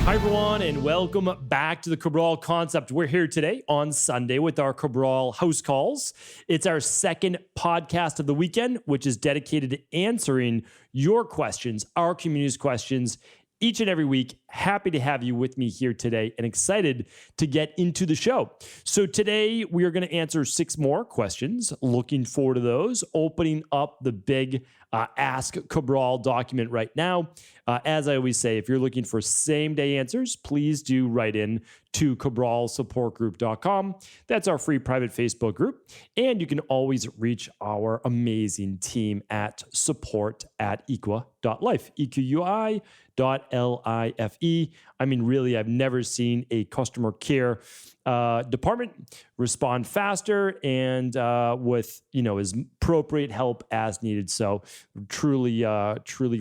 Hi, everyone, and welcome back to the Cabral Concept. We're here today on Sunday with our Cabral HouseCalls. It's our second podcast of the weekend, which is dedicated to answering your questions, our community's questions, each and every week. Happy to have you with me here today and excited to get into the show. So today we are going to answer 6 more questions. Looking forward to those. Opening up the big Ask Cabral document right now. As I always say, if you're looking for same-day answers, please do write in to cabralsupportgroup.com. That's our free private Facebook group. And you can always reach our amazing team at support@equa.life, EQUI.LIFE. I mean, really, I've never seen a customer care department respond faster and with, as appropriate help as needed. So truly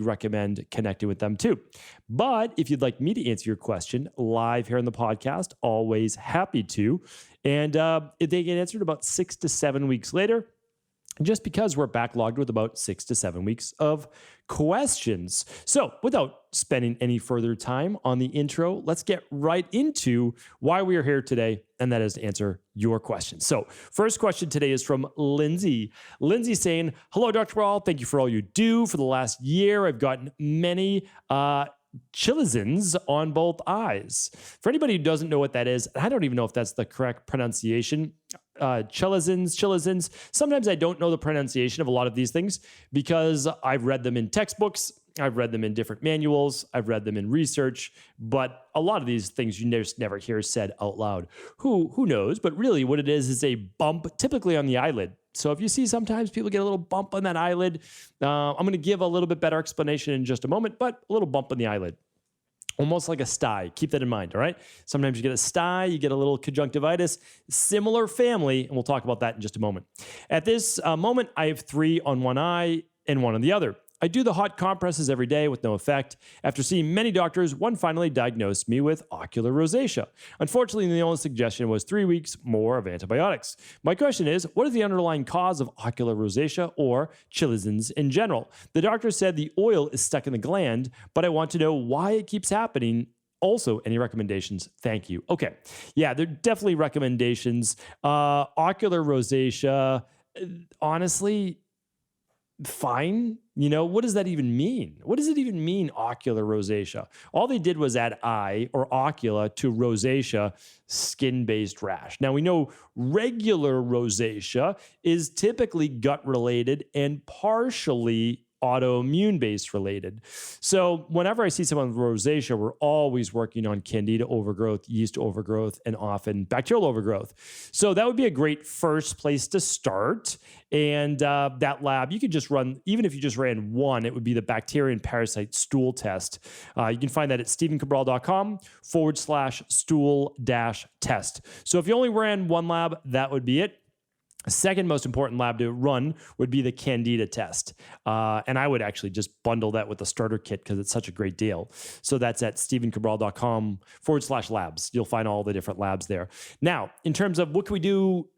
recommend connecting with them too. But if you'd like me to answer your question live here on the podcast, always happy to. And if they get answered about 6 to 7 weeks later, just because we're backlogged with about 6 to 7 weeks of questions. So without spending any further time on the intro, let's get right into why we are here today, and that is to answer your questions. So first question today is from Lindsay. Lindsay saying, hello, Dr. Cabral. Thank you for all you do. For the last year, I've gotten many Chilazens on both eyes. For anybody who doesn't know what that is, I don't even know if that's the correct pronunciation. Chilazens. Sometimes I don't know the pronunciation of a lot of these things because I've read them in textbooks, I've read them in different manuals, I've read them in research, but a lot of these things you just never hear said out loud. Who knows? But really what it is a bump typically on the eyelid. So if you see sometimes people get a little bump on that eyelid, I'm going to give a little bit better explanation in just a moment, but a little bump on the eyelid. Almost like a sty. Keep that in mind, all right? Sometimes you get a sty, you get a little conjunctivitis, similar family, and we'll talk about that in just a moment. At this moment, I have 3 on one eye and 1 on the other. I do the hot compresses every day with no effect. After seeing many doctors, one finally diagnosed me with ocular rosacea. Unfortunately, the only suggestion was 3 weeks more of antibiotics. My question is, what is the underlying cause of ocular rosacea or Chilazens in general? The doctor said the oil is stuck in the gland, but I want to know why it keeps happening. Also, any recommendations? Thank you. Okay. Yeah, there are definitely recommendations. Ocular rosacea, honestly, fine. What does that even mean? What does it even mean, ocular rosacea? All they did was add eye or ocula to rosacea, skin-based rash. Now, we know regular rosacea is typically gut-related and partially autoimmune-based related. So whenever I see someone with rosacea, we're always working on Candida overgrowth, yeast overgrowth, and often bacterial overgrowth. So that would be a great first place to start. And that lab, you could just run, even if you just ran one, it would be the bacteria and parasite stool test. You can find that at stephencabral.com/stool-test. So if you only ran one lab, that would be it. Second most important lab to run would be the Candida test. And I would actually just bundle that with the starter kit because it's such a great deal. So that's at stephencabral.com/labs. You'll find all the different labs there. Now, in terms of what can we do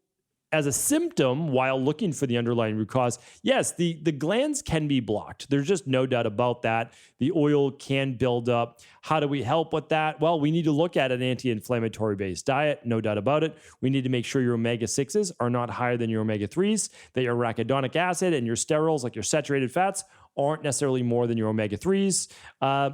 as a symptom while looking for the underlying root cause, yes, the glands can be blocked. There's just no doubt about that. The oil can build up. How do we help with that? Well, we need to look at an anti-inflammatory based diet, no doubt about it. We need to make sure your omega-6s are not higher than your omega-3s, that your arachidonic acid and your sterols, like your saturated fats, aren't necessarily more than your omega-3s.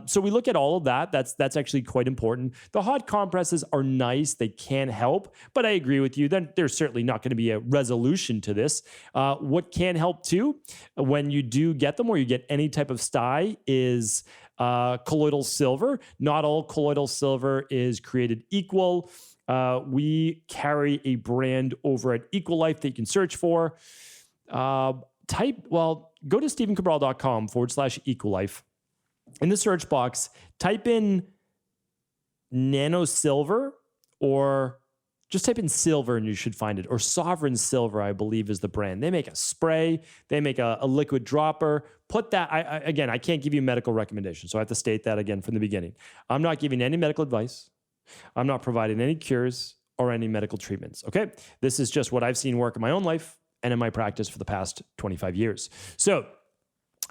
So we look at all of that. That's actually quite important. The hot compresses are nice. They can help, but I agree with you. Then there's certainly not going to be a resolution to this. What can help too, when you do get them or you get any type of sty, is colloidal silver. Not all colloidal silver is created equal. We carry a brand over at Equalife that you can search for. Go to stephencabral.com/Equalife. In the search box, type in nano silver or just type in silver and you should find it. Or Sovereign Silver, I believe, is the brand. They make a spray. They make a liquid dropper. Put that, I can't give you medical recommendations. So I have to state that again from the beginning. I'm not giving any medical advice. I'm not providing any cures or any medical treatments. Okay. This is just what I've seen work in my own life and in my practice for the past 25 years. So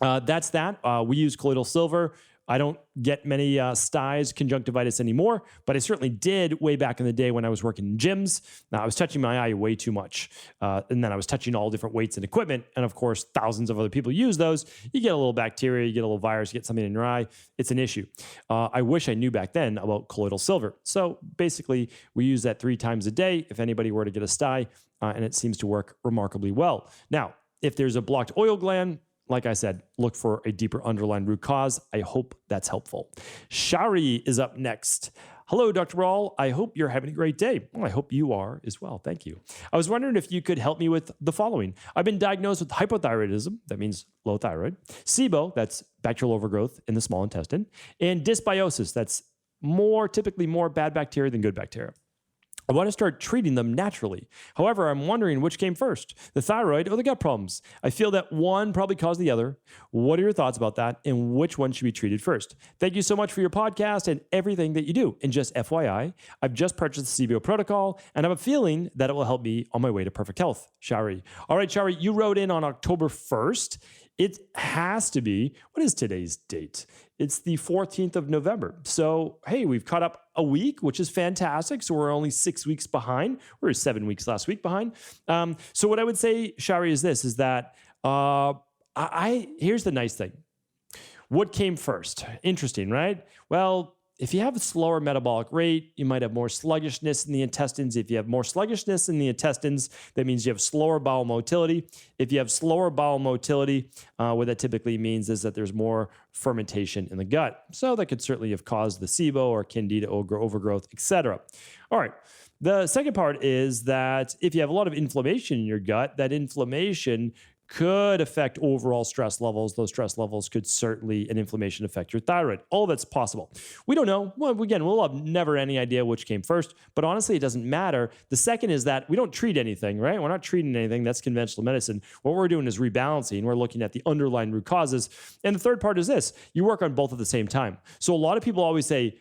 that's that. We use colloidal silver. I don't get many styes, conjunctivitis anymore, but I certainly did way back in the day when I was working in gyms. Now, I was touching my eye way too much. And then I was touching all different weights and equipment. And of course, thousands of other people use those. You get a little bacteria, you get a little virus, you get something in your eye. It's an issue. I wish I knew back then about colloidal silver. So basically, we use that 3 times a day if anybody were to get a sty, and it seems to work remarkably well. Now, if there's a blocked oil gland, like I said, look for a deeper underlying root cause. I hope that's helpful. Shari is up next. Hello, Dr. Brawl. I hope you're having a great day. Well, I hope you are as well. Thank you. I was wondering if you could help me with the following. I've been diagnosed with hypothyroidism, that means low thyroid, SIBO, that's bacterial overgrowth in the small intestine, and dysbiosis, that's typically more bad bacteria than good bacteria. I want to start treating them naturally. However, I'm wondering which came first, the thyroid or the gut problems. I feel that one probably caused the other. What are your thoughts about that, and which one should be treated first? Thank you so much for your podcast and everything that you do. And just FYI, I've just purchased the CBO protocol, and I have a feeling that it will help me on my way to perfect health. Shari. All right, Shari, you wrote in on October 1st. It has to be, what is today's date? It's the 14th of November. So, hey, we've caught up a week, which is fantastic. So we're only 6 weeks behind. We were 7 weeks last week behind. So what I would say, Shari, is this, is that here's the nice thing. What came first? Interesting, right? Well, if you have a slower metabolic rate, you might have more sluggishness in the intestines. If you have more sluggishness in the intestines, that means you have slower bowel motility. If you have slower bowel motility, what that typically means is that there's more fermentation in the gut. So that could certainly have caused the SIBO or Candida overgrowth, etc. All right. The second part is that if you have a lot of inflammation in your gut, that inflammation could affect overall stress levels. Those stress levels could certainly, and inflammation, affect your thyroid. All that's possible. We don't know. Well, again, we'll have never any idea which came first, but honestly, it doesn't matter. The second is that we don't treat anything, right? We're not treating anything. That's conventional medicine. What we're doing is rebalancing. We're looking at the underlying root causes. And the third part is this. You work on both at the same time. So a lot of people always say,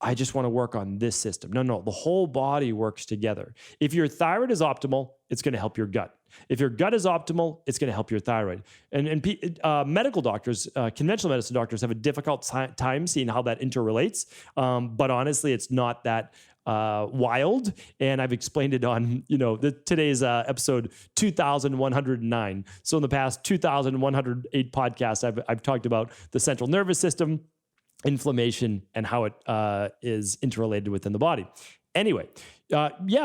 I just want to work on this system. No, the whole body works together. If your thyroid is optimal, it's going to help your gut. If your gut is optimal, it's going to help your thyroid. And medical doctors, conventional medicine doctors, have a difficult time seeing how that interrelates. But honestly, it's not that wild. And I've explained it on, today's episode 2109. So in the past 2108 podcasts, I've talked about the central nervous system, inflammation, and how it is interrelated within the body. Anyway,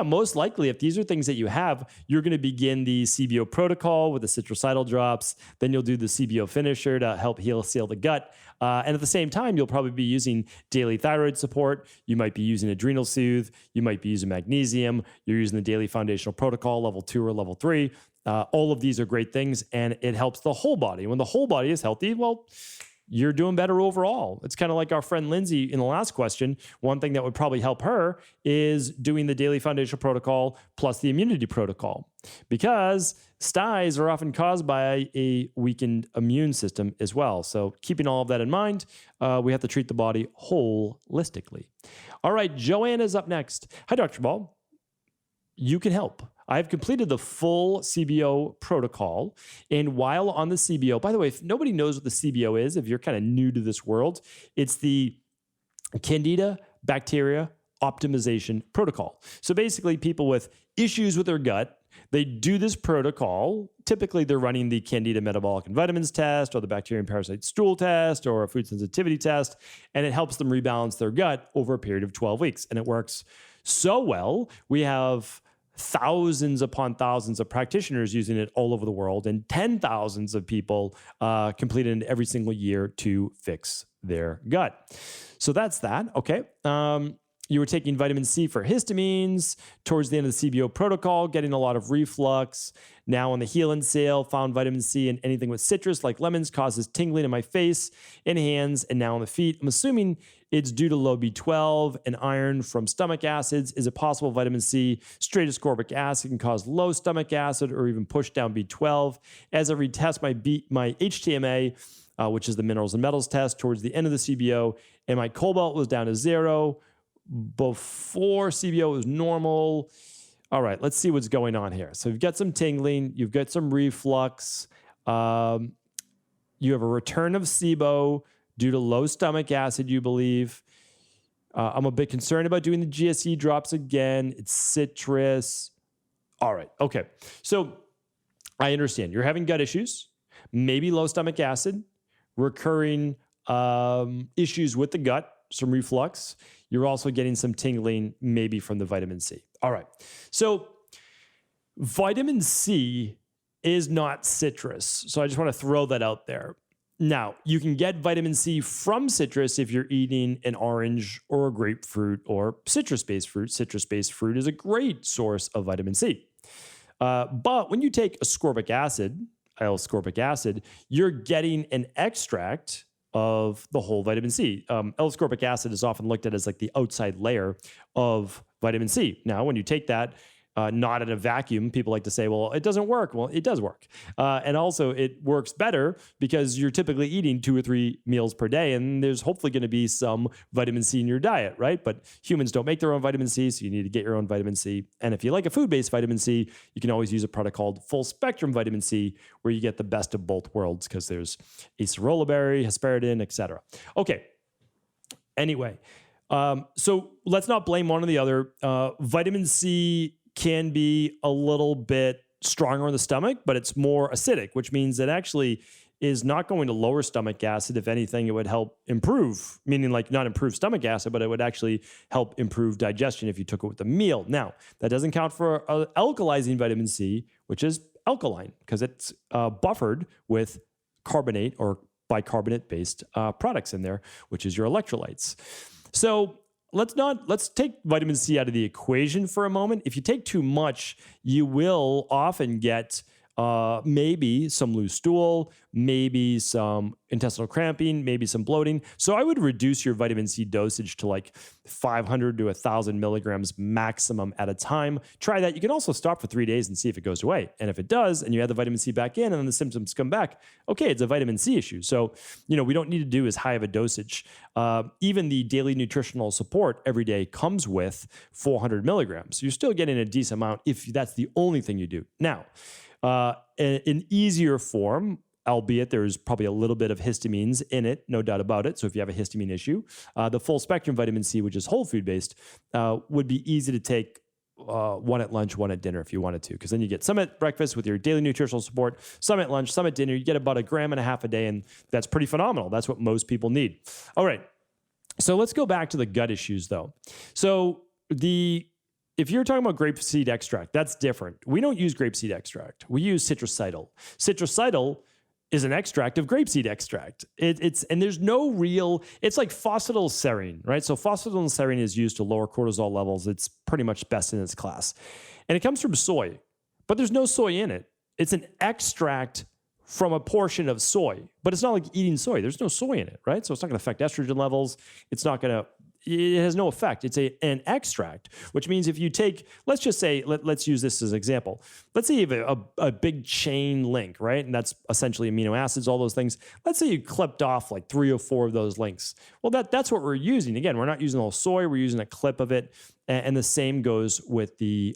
most likely, if these are things that you have, you're going to begin the CBO protocol with the citricidal drops. Then you'll do the CBO finisher to help seal the gut. And at the same time, you'll probably be using daily thyroid support. You might be using Adrenal Soothe. You might be using magnesium. You're using the daily foundational protocol, level 2 or level 3. All of these are great things, and it helps the whole body. When the whole body is healthy, well, you're doing better overall. It's kind of like our friend Lindsay in the last question. One thing that would probably help her is doing the daily foundational protocol plus the immunity protocol, because styes are often caused by a weakened immune system as well. So keeping all of that in mind, we have to treat the body holistically. All right, Joanne is up next. Hi, Dr. Ball. You can help. I've completed the full CBO protocol. And while on the CBO, by the way, if nobody knows what the CBO is, if you're kind of new to this world, it's the Candida Bacteria Optimization Protocol. So basically, people with issues with their gut, they do this protocol. Typically, they're running the Candida Metabolic and Vitamins test, or the Bacterium Parasite Stool test, or a food sensitivity test, and it helps them rebalance their gut over a period of 12 weeks. And it works so well. We have thousands upon thousands of practitioners using it all over the world, and 10,000s of people completing it every single year to fix their gut. So that's that. Okay. You were taking vitamin C for histamines towards the end of the CBO protocol, getting a lot of reflux. Now on the Heal and Sale, found vitamin C in anything with citrus like lemons causes tingling in my face and hands, and now on the feet. I'm assuming it's due to low B12 and iron from stomach acids. Is it possible vitamin C, straight ascorbic acid, can cause low stomach acid or even push down B12? As I retest my HTMA, which is the minerals and metals test, towards the end of the CBO, and my cobalt was down to 0. Before CBO was normal. All right, let's see what's going on here. So you've got some tingling, you've got some reflux, you have a return of SIBO due to low stomach acid, you believe. I'm a bit concerned about doing the GSE drops again. It's citrus. All right. Okay. So I understand you're having gut issues, maybe low stomach acid, recurring issues with the gut, some reflux. You're also getting some tingling, maybe from the vitamin C. All right. So vitamin C is not citrus. So I just want to throw that out there. Now, you can get vitamin C from citrus if you're eating an orange or a grapefruit or citrus-based fruit. Citrus-based fruit is a great source of vitamin C. But when you take ascorbic acid, L-ascorbic acid, you're getting an extract of the whole vitamin C. L-ascorbic acid is often looked at as like the outside layer of vitamin C. Now, when you take that, not in a vacuum, people like to say, well, it doesn't work. Well, it does work. And also it works better because you're typically eating 2 or 3 meals per day, and there's hopefully going to be some vitamin C in your diet, right? But humans don't make their own vitamin C, so you need to get your own vitamin C. And if you like a food-based vitamin C, you can always use a product called full spectrum vitamin C, where you get the best of both worlds because there's acerola-berry, hesperidin, etc. Okay. Anyway, so let's not blame one or the other. Vitamin C can be a little bit stronger in the stomach, but it's more acidic, which means it actually is not going to lower stomach acid. If anything, it would help improve, meaning like not improve stomach acid, but it would actually help improve digestion if you took it with a meal. Now, that doesn't count for alkalizing vitamin C, which is alkaline, because it's buffered with carbonate or bicarbonate-based products in there, which is your electrolytes. So let's take vitamin C out of the equation for a moment. If you take too much, you will often get maybe some loose stool, maybe some intestinal cramping, maybe some bloating. So I would reduce your vitamin C dosage to like 500 to 1,000 milligrams maximum at a time. Try that. You can also stop for 3 days and see if it goes away. And if it does, and you add the vitamin C back in and then the symptoms come back, okay, it's a vitamin C issue. So, we don't need to do as high of a dosage. Even the daily nutritional support every day comes with 400 milligrams. So you're still getting a decent amount if that's the only thing you do. Now, an easier form, albeit there's probably a little bit of histamines in it, no doubt about it. So if you have a histamine issue, the full spectrum vitamin C, which is whole food based, would be easy to take one at lunch, one at dinner if you wanted to, because then you get some at breakfast with your daily nutritional support, some at lunch, some at dinner. You get about 1.5 grams a day, and that's pretty phenomenal. That's what most people need. All right. So let's go back to the gut issues though. So if you're talking about grapeseed extract, that's different. We don't use grapeseed extract. We use citruscidal. Citruscidal is an extract of grapeseed extract. And there's no real, it's like phosphatidylserine, right? So phosphatidylserine is used to lower cortisol levels. It's pretty much best in its class. And it comes from soy, but there's no soy in it. It's an extract from a portion of soy, but it's not like eating soy. There's no soy in it, right? So it's not going to affect estrogen levels. It has no effect. It's an extract, which means if you take, let's just say, let's use this as an example. Let's say you have a big chain link, right? And that's essentially amino acids, all those things. Let's say you clipped off like 3 or 4 of those links. Well, that's what we're using. Again, we're not using all soy. We're using a clip of it. And the same goes with the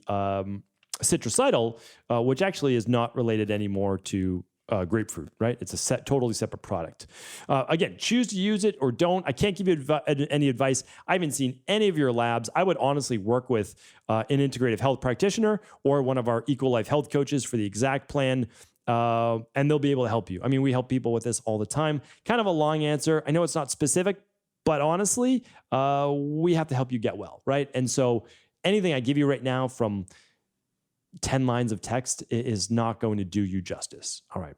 citruscidal, which actually is not related anymore to grapefruit, right? It's a totally separate product. Again, choose to use it or don't. I can't give you any advice. I haven't seen any of your labs. I would honestly work with an integrative health practitioner or one of our Equal Life health coaches for the exact plan, and they'll be able to help you. I mean, we help people with this all the time. Kind of a long answer. I know it's not specific, but honestly, we have to help you get well, right? And so anything I give you right now from 10 lines of text is not going to do you justice. All right.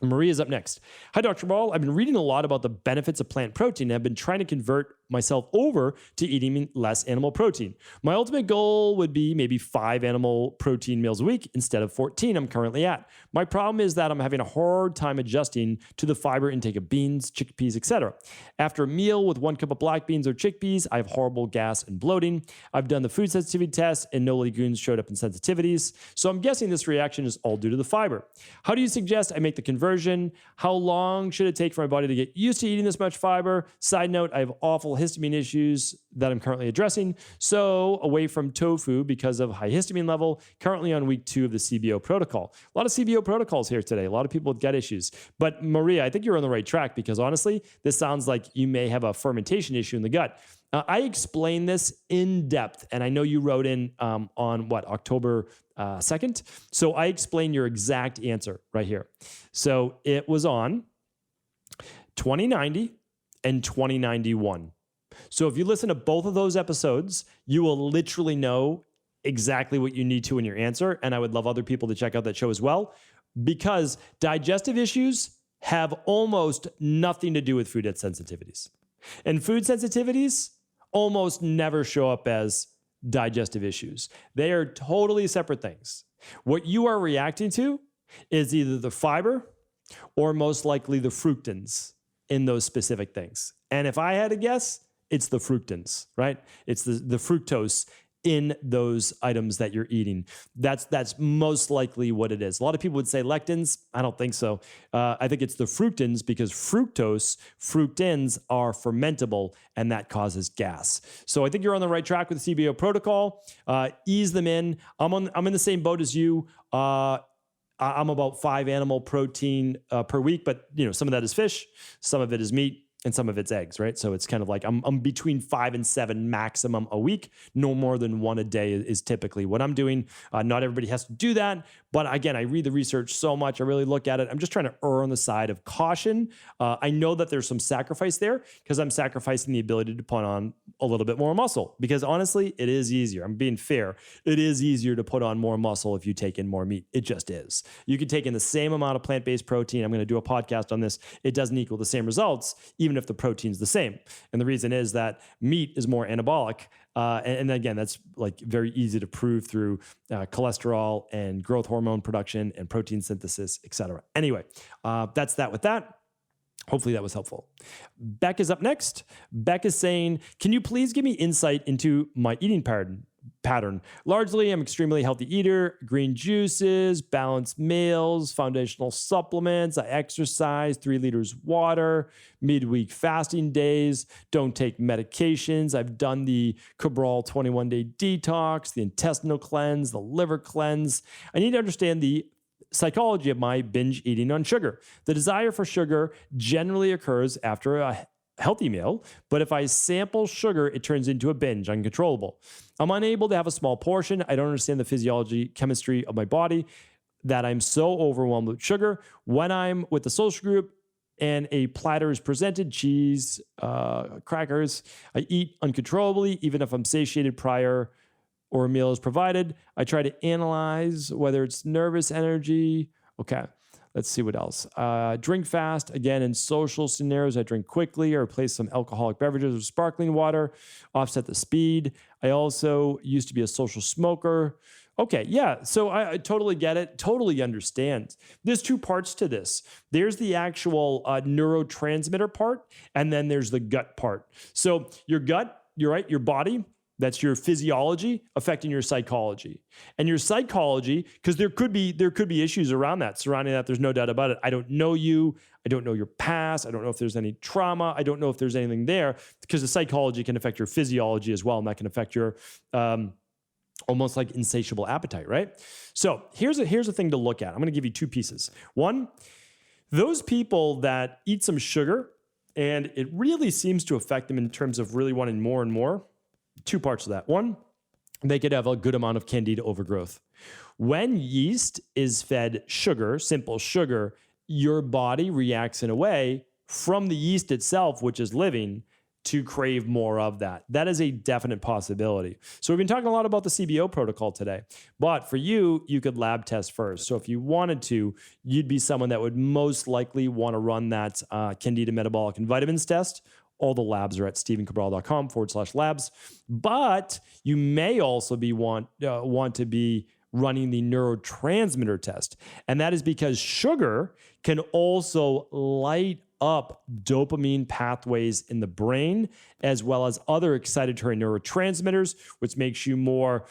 Maria's up next. Hi, Dr. Ball. I've been reading a lot about the benefits of plant protein and have been trying to convert myself over to eating less animal protein. My ultimate goal would be maybe 5 animal protein meals a week instead of 14 I'm currently at. My problem is that I'm having a hard time adjusting to the fiber intake of beans, chickpeas, etc. After a meal with 1 cup of black beans or chickpeas, I have horrible gas and bloating. I've done the food sensitivity test and no legumes showed up in sensitivities. So I'm guessing this reaction is all due to the fiber. How do you suggest I make the conversion? How long should it take for my body to get used to eating this much fiber? Side note, I have awful histamine issues that I'm currently addressing. So away from tofu because of high histamine level, currently on week 2 of the CBO protocol. A lot of CBO protocols here today. A lot of people with gut issues. But Maria, I think you're on the right track because honestly, this sounds like you may have a fermentation issue in the gut. I explained this in depth, and I know you wrote in on October 2nd. So I explained your exact answer right here. So it was on 2090 and 2091. So if you listen to both of those episodes, you will literally know exactly what you need to in your answer. And I would love other people to check out that show as well, because digestive issues have almost nothing to do with food sensitivities. And food sensitivities almost never show up as digestive issues. They are totally separate things. What you are reacting to is either the fiber or most likely the fructans in those specific things. And if I had to guess, it's the fructans, right? It's the fructose in those items that you're eating. That's most likely what it is. A lot of people would say lectins. I don't think so. I think it's the fructans because fructans are fermentable and that causes gas. So I think you're on the right track with the CBO protocol. Ease them in. I'm in the same boat as you. I'm about 5 animal protein per week, but some of that is fish, some of it is meat, and some of it's eggs, right? So it's kind of like I'm between 5 and 7 maximum a week. No more than 1 a day is typically what I'm doing. Not everybody has to do that. But again, I read the research so much. I really look at it. I'm just trying to err on the side of caution. I know that there's some sacrifice there because I'm sacrificing the ability to put on a little bit more muscle because honestly, it is easier. I'm being fair. It is easier to put on more muscle if you take in more meat. It just is. You can take in the same amount of plant-based protein. I'm going to do a podcast on this. It doesn't equal the same results, even if the protein's the same. And the reason is that meat is more anabolic. And again, that's like very easy to prove through cholesterol and growth hormone production and protein synthesis, et cetera. Anyway, that's that with that. Hopefully that was helpful. Beck is up next. Beck is saying, can you please give me insight into my eating pattern? Largely, I'm extremely healthy eater, green juices, balanced meals, foundational supplements. I exercise, 3 liters water, midweek fasting days, don't take medications. I've done the Cabral 21-day detox, the intestinal cleanse, the liver cleanse. I need to understand the psychology of my binge eating on sugar. The desire for sugar generally occurs after a healthy meal, but if I sample sugar, it turns into a binge, uncontrollable. I'm unable to have a small portion. I don't understand the physiology, chemistry of my body that I'm so overwhelmed with sugar. When I'm with the social group and a platter is presented, cheese, crackers, I eat uncontrollably, even if I'm satiated prior or a meal is provided. I try to analyze whether it's nervous energy. Okay. Let's see what else. Drink fast. Again, in social scenarios, I drink quickly or replace some alcoholic beverages with sparkling water, offset the speed. I also used to be a social smoker. Okay, yeah, so I totally get it, totally understand. There's 2 parts to this. There's the actual neurotransmitter part, and then there's the gut part. So your gut, you're right, your body, that's your physiology affecting your psychology. And your psychology, because there could be issues around that, surrounding that, there's no doubt about it. I don't know you. I don't know your past. I don't know if there's any trauma. I don't know if there's anything there, because the psychology can affect your physiology as well, and that can affect your almost like insatiable appetite, right? So here's a thing to look at. I'm going to give you 2 pieces. One, those people that eat some sugar, and it really seems to affect them in terms of really wanting more and more, 2 parts of that. One, they could have a good amount of Candida overgrowth. When yeast is fed sugar, simple sugar, your body reacts in a way from the yeast itself, which is living, to crave more of that. That is a definite possibility. So we've been talking a lot about the CBO protocol today, but for you, you could lab test first. So if you wanted to, you'd be someone that would most likely want to run that Candida metabolic and vitamins test. All the labs are at stephencabral.com/labs. But you may also want to be running the neurotransmitter test. And that is because sugar can also light up dopamine pathways in the brain, as well as other excitatory neurotransmitters, which makes you more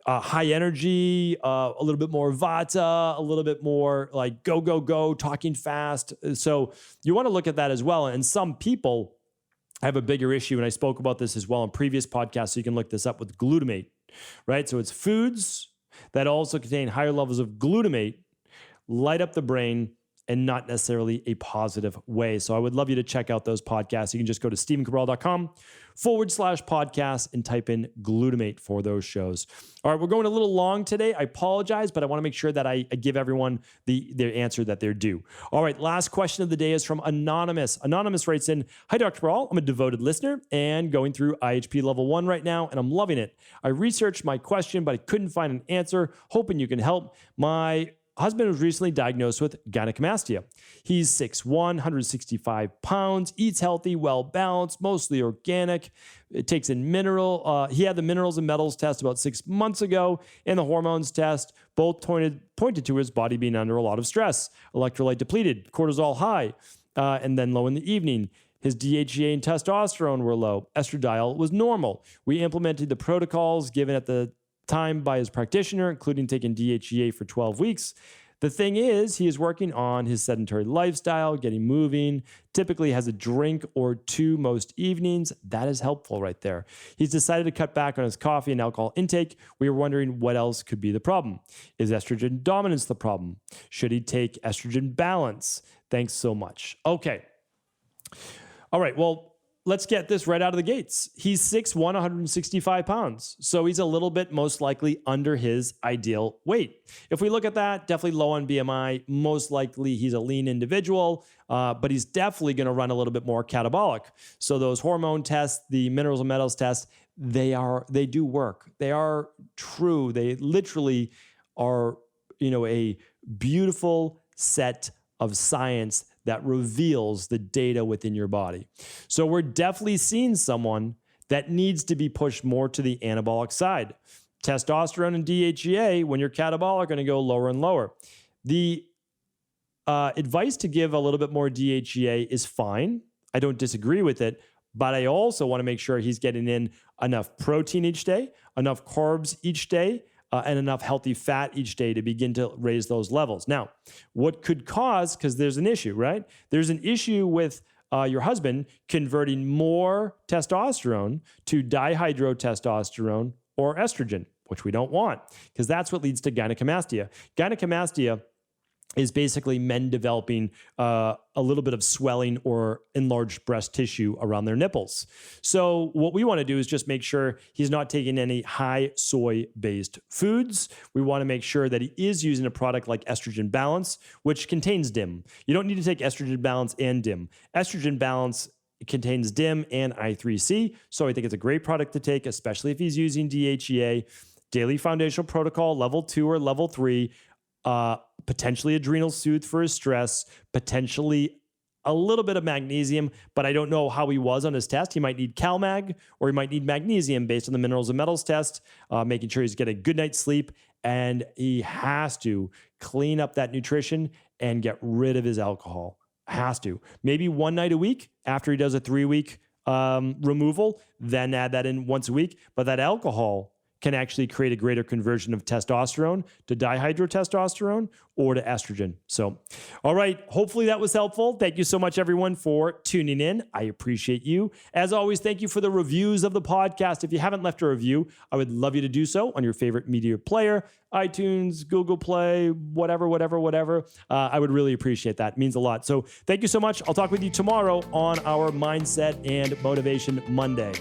high energy, a little bit more vata, a little bit more like go, talking fast. So you want to look at that as well. And some people I have a bigger issue, and I spoke about this as well in previous podcasts, so you can look this up with glutamate, right? So it's foods that also contain higher levels of glutamate, light up the brain, and not necessarily a positive way. So I would love you to check out those podcasts. You can just go to stephencabral.com/podcast and type in glutamate for those shows. All right, we're going a little long today. I apologize, but I want to make sure that I give everyone their answer that they're due. All right, last question of the day is from Anonymous. Anonymous writes in, "Hi, Dr. Cabral. I'm a devoted listener and going through IHP level 1 right now, and I'm loving it. I researched my question, but I couldn't find an answer. Hoping you can help. My husband was recently diagnosed with gynecomastia. He's 6'1", 165 pounds, eats healthy, well-balanced, mostly organic. It takes in he had the minerals and metals test about 6 months ago, and the hormones test both pointed to his body being under a lot of stress, electrolyte depleted, cortisol high, and then low in the evening. His DHEA and testosterone were low. Estradiol was normal. We implemented the protocols given at the time by his practitioner, including taking DHEA for 12 weeks. The thing is, he is working on his sedentary lifestyle, getting moving, typically has a drink or two most evenings. That is helpful right there. He's decided to cut back on his coffee and alcohol intake. We were wondering what else could be the problem. Is estrogen dominance the problem? Should he take estrogen balance? Thanks so much." Okay. All right. Well, let's get this right out of the gates. He's 6'1", 165 pounds. So he's a little bit most likely under his ideal weight. If we look at that, definitely low on BMI. Most likely he's a lean individual, but he's definitely going to run a little bit more catabolic. So those hormone tests, the minerals and metals tests, they do work. They are true. They literally are, a beautiful set of science that reveals the data within your body. So we're definitely seeing someone that needs to be pushed more to the anabolic side. Testosterone and DHEA, when you're catabolic, are going to go lower and lower. The advice to give a little bit more DHEA is fine. I don't disagree with it, but I also want to make sure he's getting in enough protein each day, enough carbs each day, and enough healthy fat each day to begin to raise those levels. Now, what could cause, because there's an issue, right? There's an issue with your husband converting more testosterone to dihydrotestosterone or estrogen, which we don't want, because that's what leads to gynecomastia. Gynecomastia is basically men developing a little bit of swelling or enlarged breast tissue around their nipples. So what we want to do is just make sure he's not taking any high soy-based foods. We want to make sure that he is using a product like Estrogen Balance, which contains DIM. You don't need to take Estrogen Balance and DIM. Estrogen Balance contains DIM and I3C, so I think it's a great product to take, especially if he's using DHEA. Daily Foundational Protocol, level 2 or level 3, potentially adrenal soothe for his stress, potentially a little bit of magnesium, but I don't know how he was on his test. He might need CalMag or he might need magnesium based on the minerals and metals test, making sure he's getting a good night's sleep, and he has to clean up that nutrition and get rid of his alcohol. Has to. Maybe one night a week after he does a 3-week removal, then add that in once a week, but that alcohol can actually create a greater conversion of testosterone to dihydrotestosterone or to estrogen. So, all right. Hopefully that was helpful. Thank you so much, everyone, for tuning in. I appreciate you. As always, thank you for the reviews of the podcast. If you haven't left a review, I would love you to do so on your favorite media player, iTunes, Google Play, whatever. I would really appreciate that. It means a lot. So thank you so much. I'll talk with you tomorrow on our Mindset and Motivation Monday.